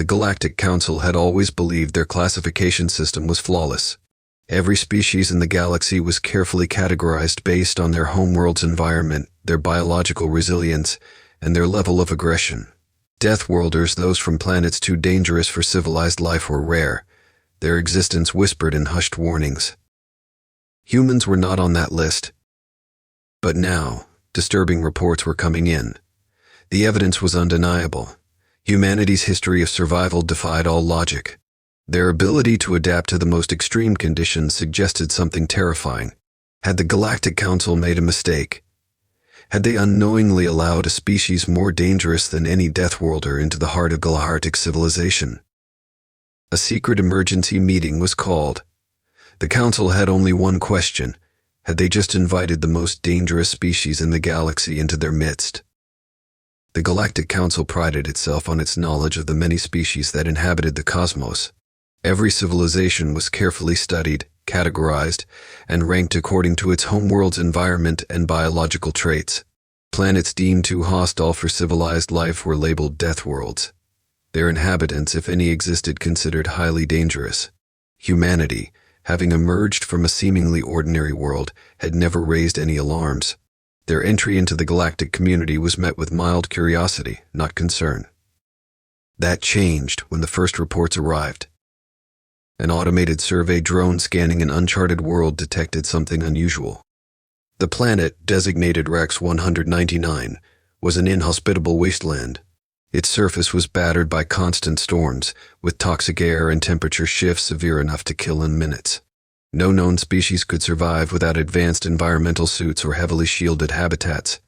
The Galactic Council had always believed their classification system was flawless. Every species in the galaxy was carefully categorized based on their homeworld's environment, their biological resilience, and their level of aggression. Deathworlders, those from planets too dangerous for civilized life, were rare. Their existence whispered in hushed warnings. Humans were not on that list. But now, disturbing reports were coming in. The evidence was undeniable. Humanity's history of survival defied all logic. Their ability to adapt to the most extreme conditions suggested something terrifying. Had the Galactic Council made a mistake? Had they unknowingly allowed a species more dangerous than any Deathworlder into the heart of Galactic civilization? A secret emergency meeting was called. The Council had only one question: had they just invited the most dangerous species in the galaxy into their midst? The Galactic Council prided itself on its knowledge of the many species that inhabited the cosmos. Every civilization was carefully studied, categorized, and ranked according to its homeworld's environment and biological traits. Planets deemed too hostile for civilized life were labeled Deathworlds. Their inhabitants, if any existed, considered highly dangerous. Humanity, having emerged from a seemingly ordinary world, had never raised any alarms. Their entry into the galactic community was met with mild curiosity, not concern. That changed when the first reports arrived. An automated survey drone scanning an uncharted world detected something unusual. The planet, designated Rex 199, was an inhospitable wasteland. Its surface was battered by constant storms, with toxic air and temperature shifts severe enough to kill in minutes. No known species could survive without advanced environmental suits or heavily shielded habitats.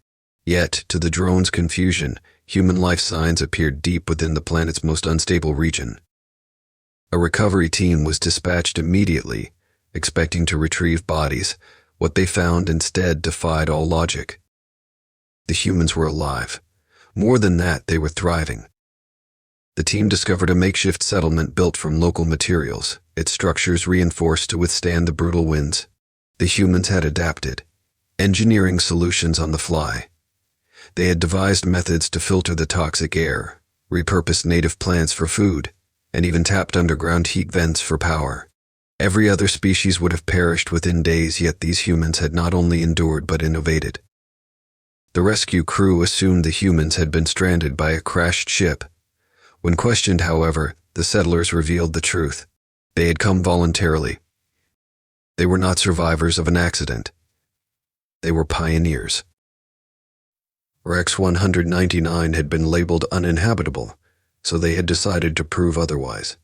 Yet, to the drone's confusion, human life signs appeared deep within the planet's most unstable region. A recovery team was dispatched immediately, expecting to retrieve bodies. What they found instead defied all logic. The humans were alive. More than that, they were thriving. The team discovered a makeshift settlement built from local materials, its structures reinforced to withstand the brutal winds. The humans had adapted, engineering solutions on the fly. They had devised methods to filter the toxic air, repurposed native plants for food, and even tapped underground heat vents for power. Every other species would have perished within days, yet these humans had not only endured but innovated. The rescue crew assumed the humans had been stranded by a crashed ship. When questioned, however, the settlers revealed the truth. They had come voluntarily. They were not survivors of an accident. They were pioneers. Rex 199 had been labeled uninhabitable, so they had decided to prove otherwise.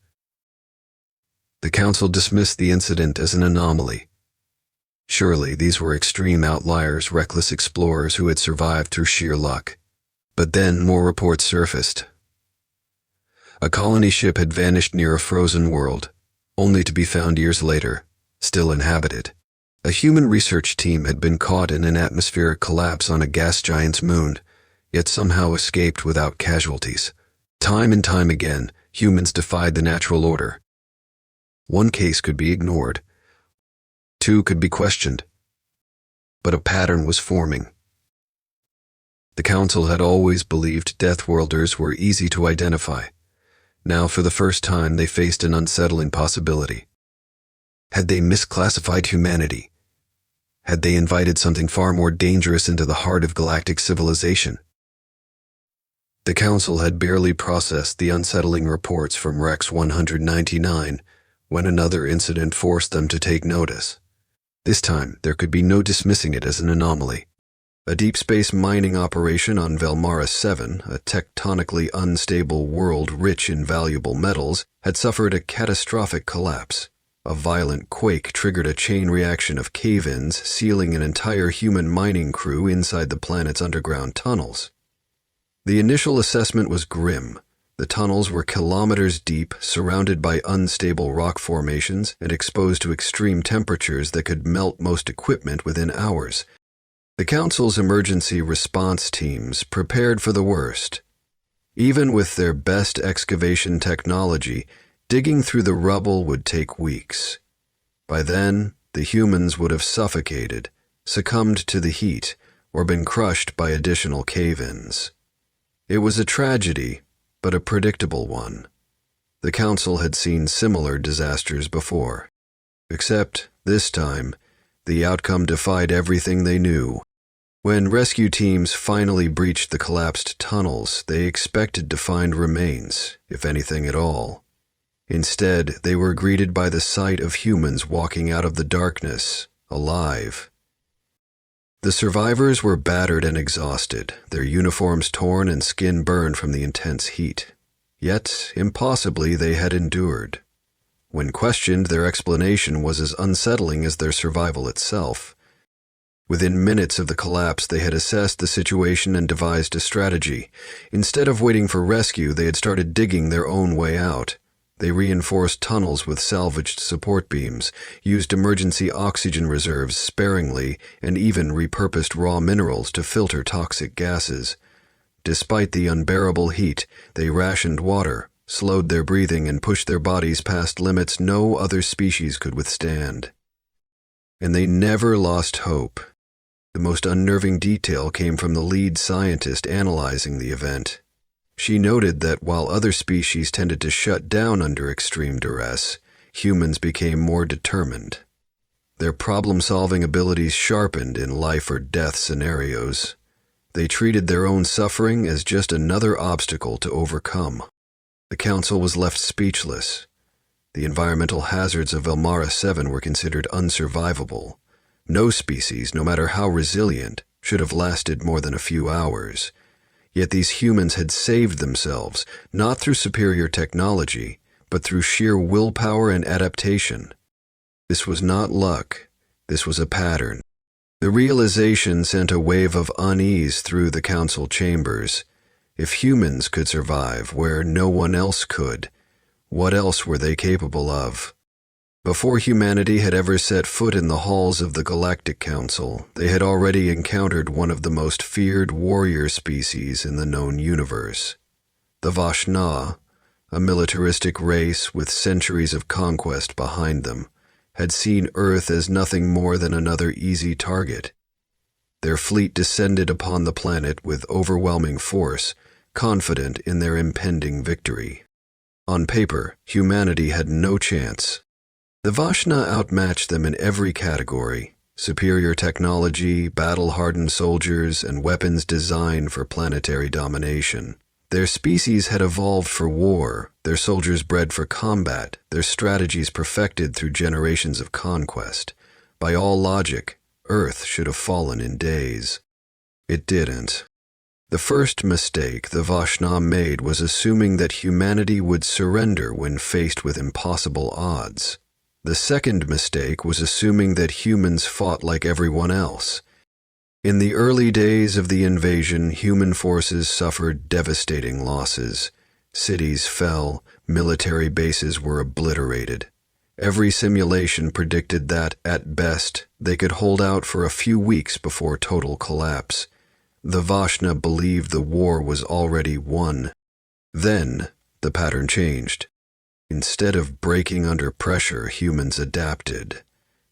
The Council dismissed the incident as an anomaly. Surely these were extreme outliers, reckless explorers who had survived through sheer luck. But then more reports surfaced. A colony ship had vanished near a frozen world, only to be found years later, still inhabited. A human research team had been caught in an atmospheric collapse on a gas giant's moon, yet somehow escaped without casualties. Time and time again, humans defied the natural order. One case could be ignored. Two could be questioned. But a pattern was forming. The Council had always believed Deathworlders were easy to identify. Now, for the first time, they faced an unsettling possibility. Had they misclassified humanity? Had they invited something far more dangerous into the heart of galactic civilization? The Council had barely processed the unsettling reports from Rex 199 when another incident forced them to take notice. This time, there could be no dismissing it as an anomaly. A deep space mining operation on Velmara 7, a tectonically unstable world rich in valuable metals, had suffered a catastrophic collapse. A violent quake triggered a chain reaction of cave-ins, sealing an entire human mining crew inside the planet's underground tunnels. The initial assessment was grim. The tunnels were kilometers deep, surrounded by unstable rock formations, and exposed to extreme temperatures that could melt most equipment within hours. The Council's emergency response teams prepared for the worst. Even with their best excavation technology, digging through the rubble would take weeks. By then, the humans would have suffocated, succumbed to the heat, or been crushed by additional cave-ins. It was a tragedy, but a predictable one. The Council had seen similar disasters before. Except, this time, the outcome defied everything they knew. When rescue teams finally breached the collapsed tunnels, they expected to find remains, if anything at all. Instead, they were greeted by the sight of humans walking out of the darkness, alive. The survivors were battered and exhausted, their uniforms torn and skin burned from the intense heat. Yet, impossibly, they had endured. When questioned, their explanation was as unsettling as their survival itself. Within minutes of the collapse, they had assessed the situation and devised a strategy. Instead of waiting for rescue, they had started digging their own way out. They reinforced tunnels with salvaged support beams, used emergency oxygen reserves sparingly, and even repurposed raw minerals to filter toxic gases. Despite the unbearable heat, they rationed water, slowed their breathing, and pushed their bodies past limits no other species could withstand. And they never lost hope. The most unnerving detail came from the lead scientist analyzing the event. She noted that while other species tended to shut down under extreme duress, humans became more determined. Their problem-solving abilities sharpened in life-or-death scenarios. They treated their own suffering as just another obstacle to overcome. The Council was left speechless. The environmental hazards of Elmara 7 were considered unsurvivable. No species, no matter how resilient, should have lasted more than a few hours. Yet these humans had saved themselves, not through superior technology, but through sheer willpower and adaptation. This was not luck. This was a pattern. The realization sent a wave of unease through the Council chambers. If humans could survive where no one else could, what else were they capable of? Before humanity had ever set foot in the halls of the Galactic Council, they had already encountered one of the most feared warrior species in the known universe. The Vashna, a militaristic race with centuries of conquest behind them, had seen Earth as nothing more than another easy target. Their fleet descended upon the planet with overwhelming force, confident in their impending victory. On paper, humanity had no chance. The Vashna outmatched them in every category: superior technology, battle-hardened soldiers, and weapons designed for planetary domination. Their species had evolved for war, their soldiers bred for combat, their strategies perfected through generations of conquest. By all logic, Earth should have fallen in days. It didn't. The first mistake the Vashna made was assuming that humanity would surrender when faced with impossible odds. The second mistake was assuming that humans fought like everyone else. In the early days of the invasion, human forces suffered devastating losses. Cities fell, military bases were obliterated. Every simulation predicted that, at best, they could hold out for a few weeks before total collapse. The Vashna believed the war was already won. Then, the pattern changed. Instead of breaking under pressure, humans adapted.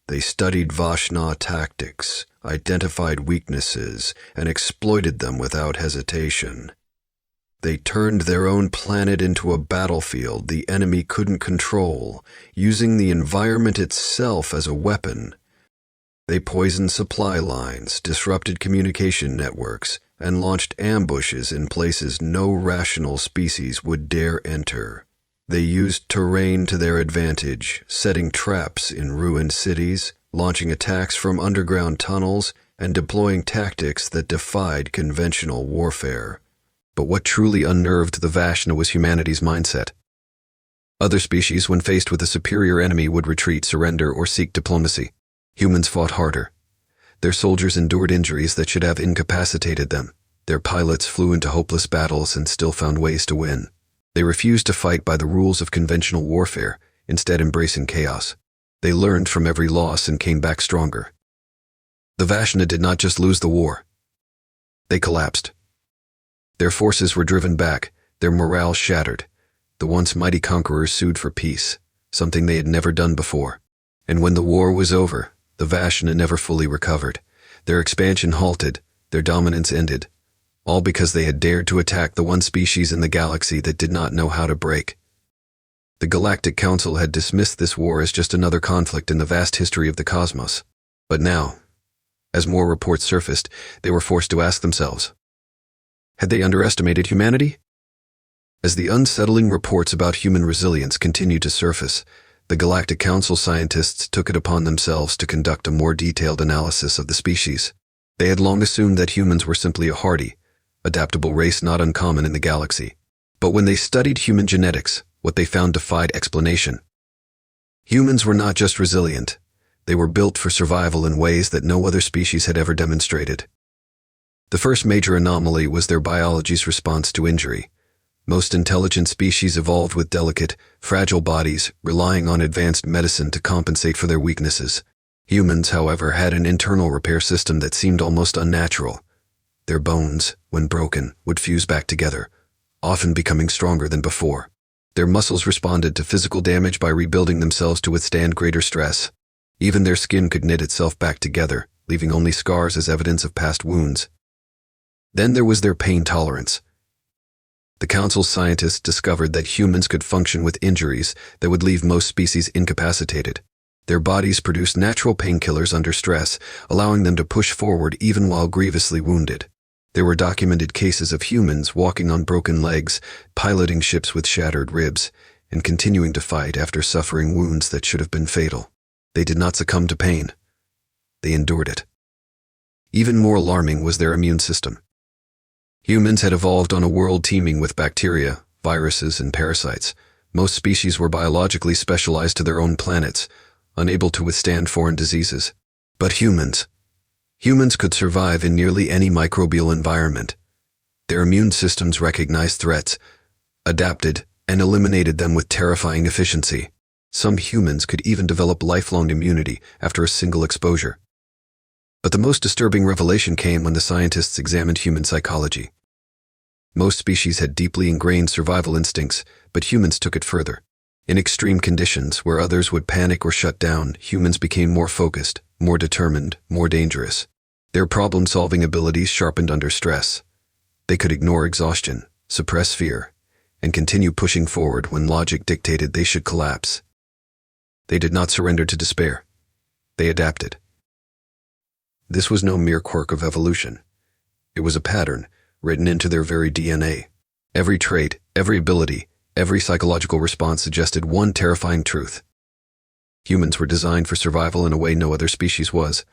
They studied Vashna tactics, identified weaknesses, and exploited them without hesitation. They turned their own planet into a battlefield the enemy couldn't control, using the environment itself as a weapon. They poisoned supply lines, disrupted communication networks, and launched ambushes in places no rational species would dare enter. They used terrain to their advantage, setting traps in ruined cities, launching attacks from underground tunnels, and deploying tactics that defied conventional warfare. But what truly unnerved the Vashna was humanity's mindset. Other species, when faced with a superior enemy, would retreat, surrender, or seek diplomacy. Humans fought harder. Their soldiers endured injuries that should have incapacitated them. Their pilots flew into hopeless battles and still found ways to win. They refused to fight by the rules of conventional warfare, instead embracing chaos. They learned from every loss and came back stronger. The Vashna did not just lose the war. They collapsed. Their forces were driven back, their morale shattered. The once mighty conquerors sued for peace, something they had never done before. And when the war was over, the Vashna never fully recovered. Their expansion halted, their dominance ended. All because they had dared to attack the one species in the galaxy that did not know how to break. The Galactic Council had dismissed this war as just another conflict in the vast history of the cosmos. But now, as more reports surfaced, they were forced to ask themselves, had they underestimated humanity? As the unsettling reports about human resilience continued to surface, the Galactic Council scientists took it upon themselves to conduct a more detailed analysis of the species. They had long assumed that humans were simply a hardy, adaptable race not uncommon in the galaxy. But when they studied human genetics, what they found defied explanation. Humans were not just resilient, they were built for survival in ways that no other species had ever demonstrated. The first major anomaly was their biology's response to injury. Most intelligent species evolved with delicate, fragile bodies, relying on advanced medicine to compensate for their weaknesses. Humans, however, had an internal repair system that seemed almost unnatural. Their bones, when broken, would fuse back together, often becoming stronger than before. Their muscles responded to physical damage by rebuilding themselves to withstand greater stress. Even their skin could knit itself back together, leaving only scars as evidence of past wounds. Then there was their pain tolerance. The Council's scientists discovered that humans could function with injuries that would leave most species incapacitated. Their bodies produced natural painkillers under stress, allowing them to push forward even while grievously wounded. There were documented cases of humans walking on broken legs, piloting ships with shattered ribs, and continuing to fight after suffering wounds that should have been fatal. They did not succumb to pain. They endured it. Even more alarming was their immune system. Humans had evolved on a world teeming with bacteria, viruses, and parasites. Most species were biologically specialized to their own planets, unable to withstand foreign diseases. But humans could survive in nearly any microbial environment. Their immune systems recognized threats, adapted, and eliminated them with terrifying efficiency. Some humans could even develop lifelong immunity after a single exposure. But the most disturbing revelation came when the scientists examined human psychology. Most species had deeply ingrained survival instincts, but humans took it further. In extreme conditions, where others would panic or shut down, humans became more focused, more determined, more dangerous. Their problem-solving abilities sharpened under stress. They could ignore exhaustion, suppress fear, and continue pushing forward when logic dictated they should collapse. They did not surrender to despair. They adapted. This was no mere quirk of evolution. It was a pattern written into their very DNA. Every trait, every ability, every psychological response suggested one terrifying truth. Humans were designed for survival in a way no other species was.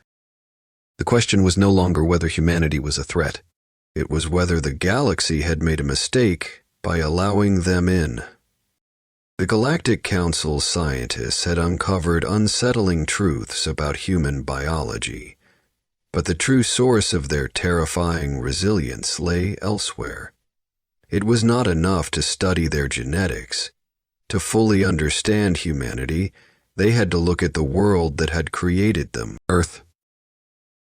The question was no longer whether humanity was a threat. It was whether the galaxy had made a mistake by allowing them in. The Galactic Council scientists had uncovered unsettling truths about human biology, but the true source of their terrifying resilience lay elsewhere. It was not enough to study their genetics. To fully understand humanity, they had to look at the world that had created them, Earth.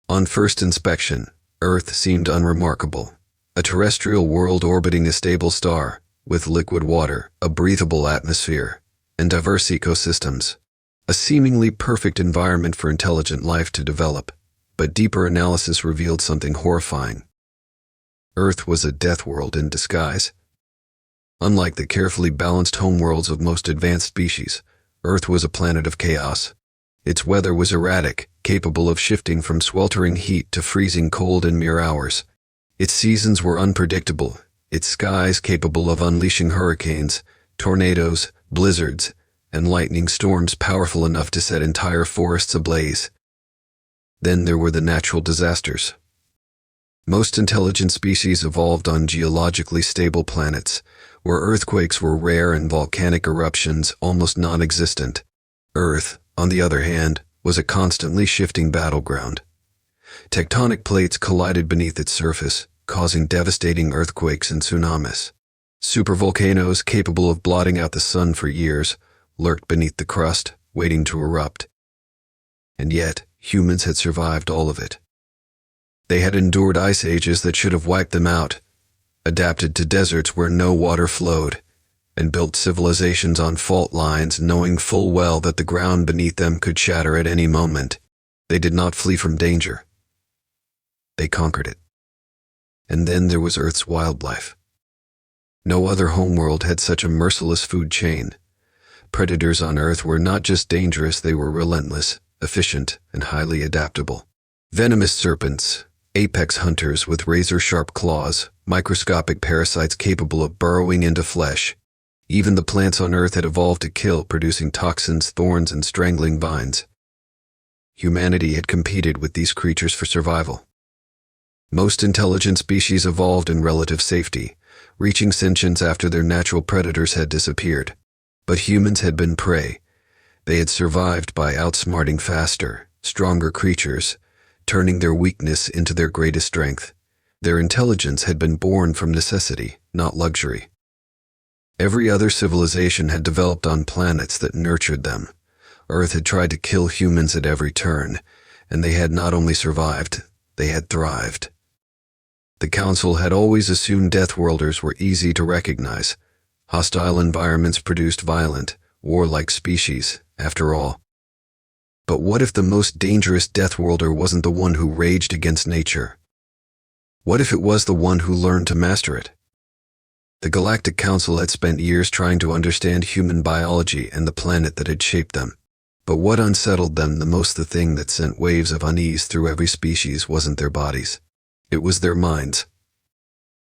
On first inspection, Earth seemed unremarkable. A terrestrial world orbiting a stable star, with liquid water, a breathable atmosphere, and diverse ecosystems. A seemingly perfect environment for intelligent life to develop, but deeper analysis revealed something horrifying. Earth was a death world in disguise. Unlike the carefully balanced homeworlds of most advanced species, Earth was a planet of chaos. Its weather was erratic, capable of shifting from sweltering heat to freezing cold in mere hours. Its seasons were unpredictable, its skies capable of unleashing hurricanes, tornadoes, blizzards, and lightning storms powerful enough to set entire forests ablaze. Then there were the natural disasters. Most intelligent species evolved on geologically stable planets, where earthquakes were rare and volcanic eruptions almost non-existent. Earth, on the other hand, was a constantly shifting battleground. Tectonic plates collided beneath its surface, causing devastating earthquakes and tsunamis. Supervolcanoes capable of blotting out the sun for years lurked beneath the crust, waiting to erupt. And yet, humans had survived all of it. They had endured ice ages that should have wiped them out, adapted to deserts where no water flowed, and built civilizations on fault lines knowing full well that the ground beneath them could shatter at any moment. They did not flee from danger. They conquered it. And then there was Earth's wildlife. No other homeworld had such a merciless food chain. Predators on Earth were not just dangerous, they were relentless, efficient, and highly adaptable. Venomous serpents, apex hunters with razor-sharp claws, microscopic parasites capable of burrowing into flesh. Even the plants on Earth had evolved to kill, producing toxins, thorns, and strangling vines. Humanity had competed with these creatures for survival. Most intelligent species evolved in relative safety, reaching sentience after their natural predators had disappeared. But humans had been prey. They had survived by outsmarting faster, stronger creatures, turning their weakness into their greatest strength. Their intelligence had been born from necessity, not luxury. Every other civilization had developed on planets that nurtured them. Earth had tried to kill humans at every turn, and they had not only survived, they had thrived. The Council had always assumed Deathworlders were easy to recognize. Hostile environments produced violent, warlike species, after all. But what if the most dangerous Deathworlder wasn't the one who raged against nature? What if it was the one who learned to master it? The Galactic Council had spent years trying to understand human biology and the planet that had shaped them. But what unsettled them the most, the thing that sent waves of unease through every species, wasn't their bodies. It was their minds.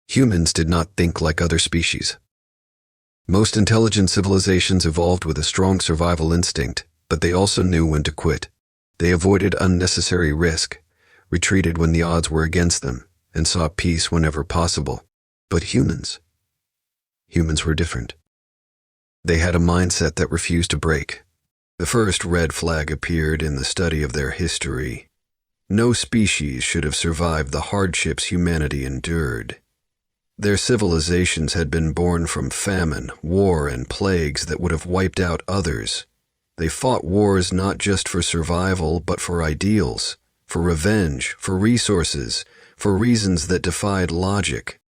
Humans did not think like other species. Most intelligent civilizations evolved with a strong survival instinct, but they also knew when to quit. They avoided unnecessary risk, retreated when the odds were against them, and sought peace whenever possible. But humans were different. They had a mindset that refused to break. The first red flag appeared in the study of their history. No species should have survived the hardships humanity endured. Their civilizations had been born from famine, war, and plagues that would have wiped out others. They fought wars not just for survival, but for ideals, for revenge, for resources, for reasons that defied logic.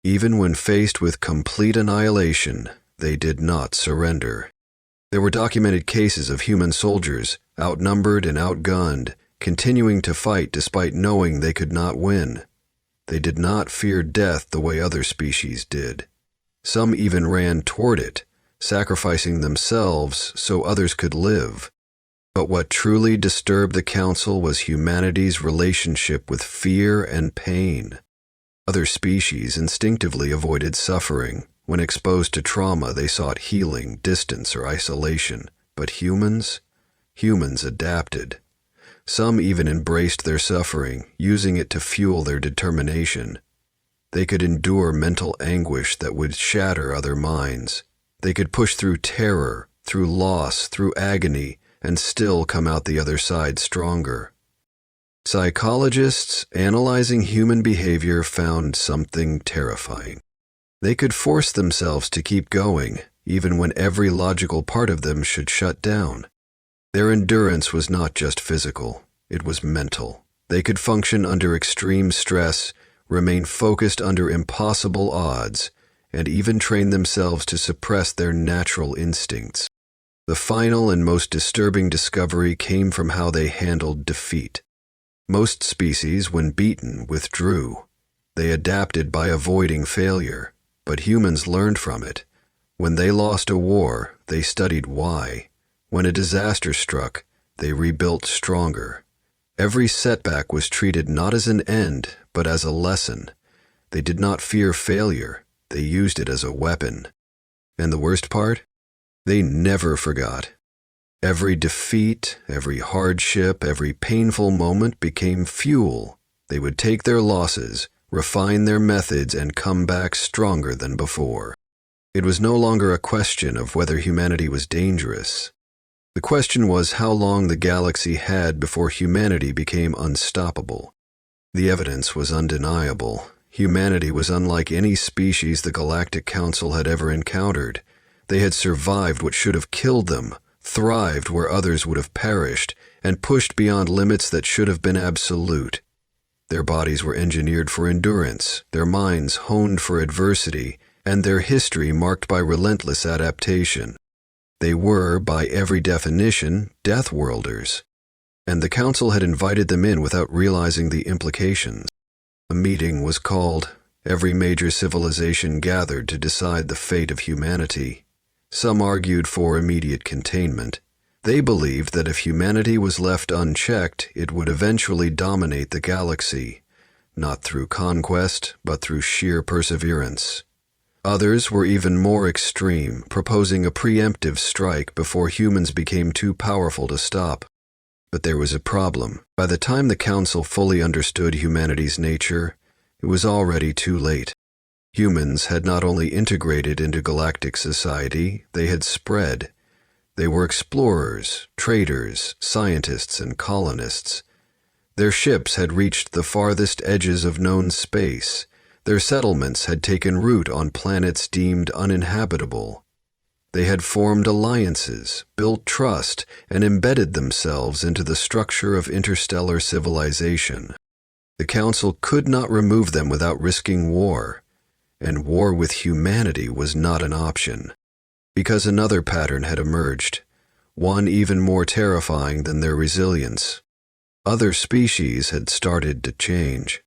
Even when faced with complete annihilation, they did not surrender. There were documented cases of human soldiers, outnumbered and outgunned, continuing to fight despite knowing they could not win. They did not fear death the way other species did. Some even ran toward it, sacrificing themselves so others could live. But what truly disturbed the Council was humanity's relationship with fear and pain. Other species instinctively avoided suffering. When exposed to trauma, they sought healing, distance, or isolation. But humans adapted. Some even embraced their suffering, using it to fuel their determination. They could endure mental anguish that would shatter other minds. They could push through terror, through loss, through agony, and still come out the other side stronger. Psychologists analyzing human behavior found something terrifying. They could force themselves to keep going, even when every logical part of them should shut down. Their endurance was not just physical, it was mental. They could function under extreme stress, remain focused under impossible odds, and even train themselves to suppress their natural instincts. The final and most disturbing discovery came from how they handled defeat. Most species, when beaten, withdrew. They adapted by avoiding failure, but humans learned from it. When they lost a war, they studied why. When a disaster struck, they rebuilt stronger. Every setback was treated not as an end, but as a lesson. They did not fear failure, they used it as a weapon. And the worst part? They never forgot. Every defeat, every hardship, every painful moment became fuel. They would take their losses, refine their methods, and come back stronger than before. It was no longer a question of whether humanity was dangerous. The question was how long the galaxy had before humanity became unstoppable. The evidence was undeniable. Humanity was unlike any species the Galactic Council had ever encountered. They had survived what should have killed them, thrived where others would have perished, and pushed beyond limits that should have been absolute. Their bodies were engineered for endurance, their minds honed for adversity, and their history marked by relentless adaptation. They were, by every definition, Deathworlders, and the Council had invited them in without realizing the implications. A meeting was called. Every major civilization gathered to decide the fate of humanity. Some argued for immediate containment. They believed that if humanity was left unchecked, it would eventually dominate the galaxy, not through conquest, but through sheer perseverance. Others were even more extreme, proposing a preemptive strike before humans became too powerful to stop. But there was a problem. By the time the Council fully understood humanity's nature, it was already too late. Humans had not only integrated into galactic society, they had spread. They were explorers, traders, scientists, and colonists. Their ships had reached the farthest edges of known space. Their settlements had taken root on planets deemed uninhabitable. They had formed alliances, built trust, and embedded themselves into the structure of interstellar civilization. The Council could not remove them without risking war, and war with humanity was not an option. Because another pattern had emerged, one even more terrifying than their resilience. Other species had started to change.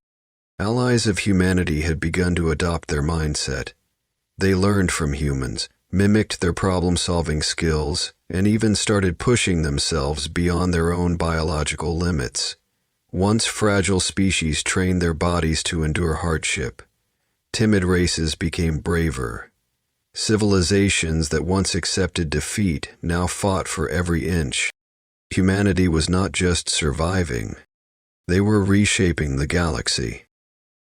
Allies of humanity had begun to adopt their mindset. They learned from humans, mimicked their problem-solving skills, and even started pushing themselves beyond their own biological limits. Once fragile species trained their bodies to endure hardship. Timid races became braver. Civilizations that once accepted defeat now fought for every inch. Humanity was not just surviving. They were reshaping the galaxy.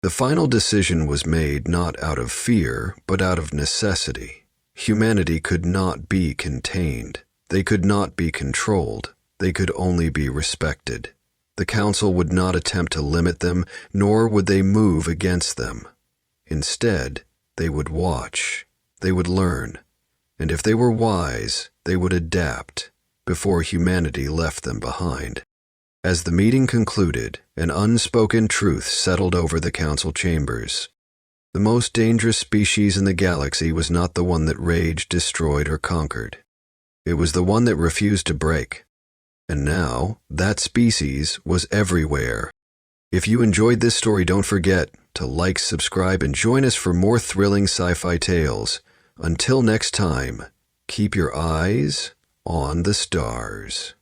The final decision was made not out of fear, but out of necessity. Humanity could not be contained. They could not be controlled. They could only be respected. The Council would not attempt to limit them, nor would they move against them. Instead, they would watch. They would learn, and if they were wise, they would adapt before humanity left them behind. As the meeting concluded, an unspoken truth settled over the Council chambers. The most dangerous species in the galaxy was not the one that raged, destroyed, or conquered. It was the one that refused to break. And now, that species was everywhere. If you enjoyed this story, don't forget to like, subscribe, and join us for more thrilling sci-fi tales. Until next time, keep your eyes on the stars.